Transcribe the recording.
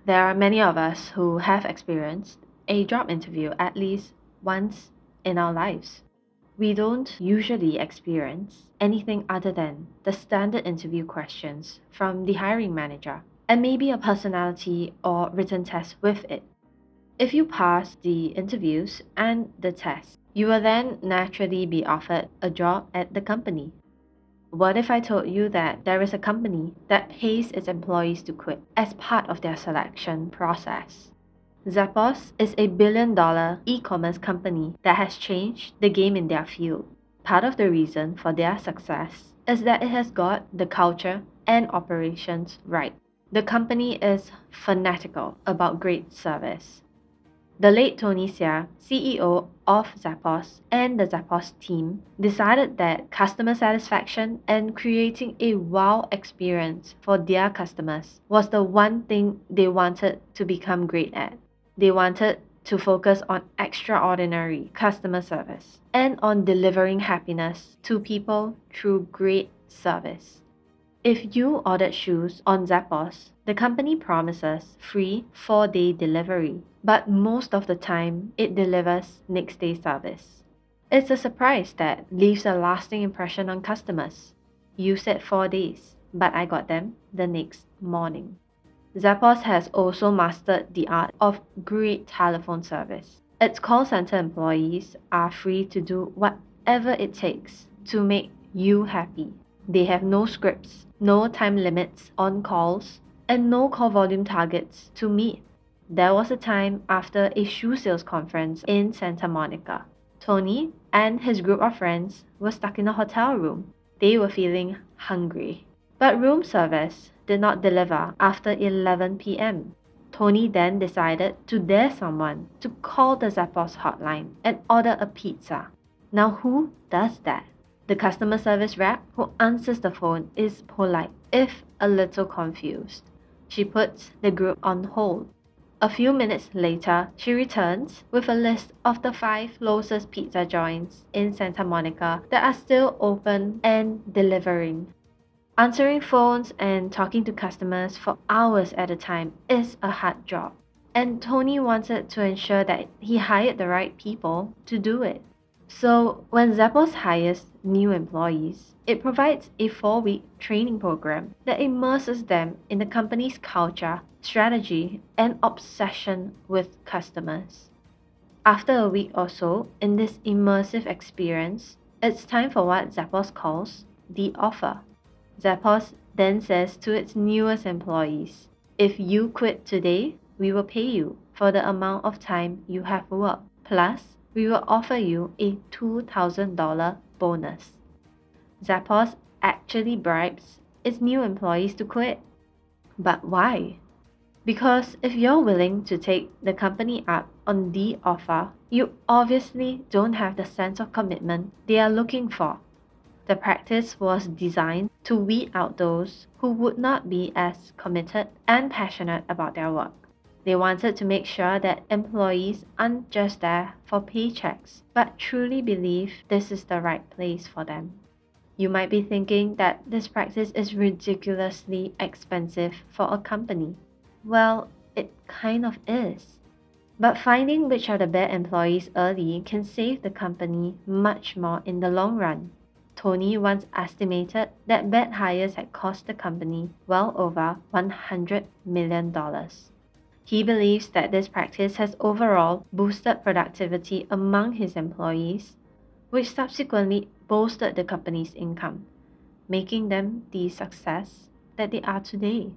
There are many of us who have experienced a job interview at least once in our lives. We don't usually experience anything other than the standard interview questions from the hiring manager and maybe a personality or written test with it. If you pass the interviews and the test, you will then naturally be offered a job at the company. What if I told you that there is a company that pays its employees to quit as part of their selection process? Zappos is a billion-dollar e-commerce company that has changed the game in their field. Part of the reason for their success is that it has got the culture and operations right. The company is fanatical about great service. The late Tony Xia, CEO of Zappos, and the Zappos team decided that customer satisfaction and creating a wow experience for their customers was the one thing they wanted to become great at. They wanted to focus on extraordinary customer service and on delivering happiness to people through great service. If you ordered shoes on Zappos, the company promises free 4-day delivery, but most of the time it delivers next day service. It's a surprise that leaves a lasting impression on customers. You said 4 days, but I got them the next morning. Zappos has also mastered the art of great telephone service. Its call center employees are free to do whatever it takes to make you happy. They have no scripts, no time limits on calls, and no call volume targets to meet. There was a time after a shoe sales conference in Santa Monica. Tony and his group of friends were stuck in a hotel room. They were feeling hungry. But room service did not deliver after 11 p.m. Tony then decided to dare someone to call the Zappos hotline and order a pizza. Now who does that? The customer service rep who answers the phone is polite, if a little confused. She puts the group on hold. A few minutes later, she returns with a list of the 5 closest pizza joints in Santa Monica that are still open and delivering. Answering phones and talking to customers for hours at a time is a hard job, and Tony wanted to ensure that he hired the right people to do it. So, when Zappos hires new employees, it provides a 4-week training program that immerses them in the company's culture, strategy, and obsession with customers. After a week or so in this immersive experience, it's time for what Zappos calls the offer. Zappos then says to its newest employees, if you quit today, we will pay you for the amount of time you have worked. Plus, we will offer you a $2,000 bonus. Zappos actually bribes its new employees to quit. But why? Because if you're willing to take the company up on the offer, you obviously don't have the sense of commitment they are looking for. The practice was designed to weed out those who would not be as committed and passionate about their work. They wanted to make sure that employees aren't just there for paychecks, but truly believe this is the right place for them. You might be thinking that this practice is ridiculously expensive for a company. Well, it kind of is. But finding which are the bad employees early can save the company much more in the long run. Tony once estimated that bad hires had cost the company well over $100 million. He believes that this practice has overall boosted productivity among his employees, which subsequently bolstered the company's income, making them the success that they are today.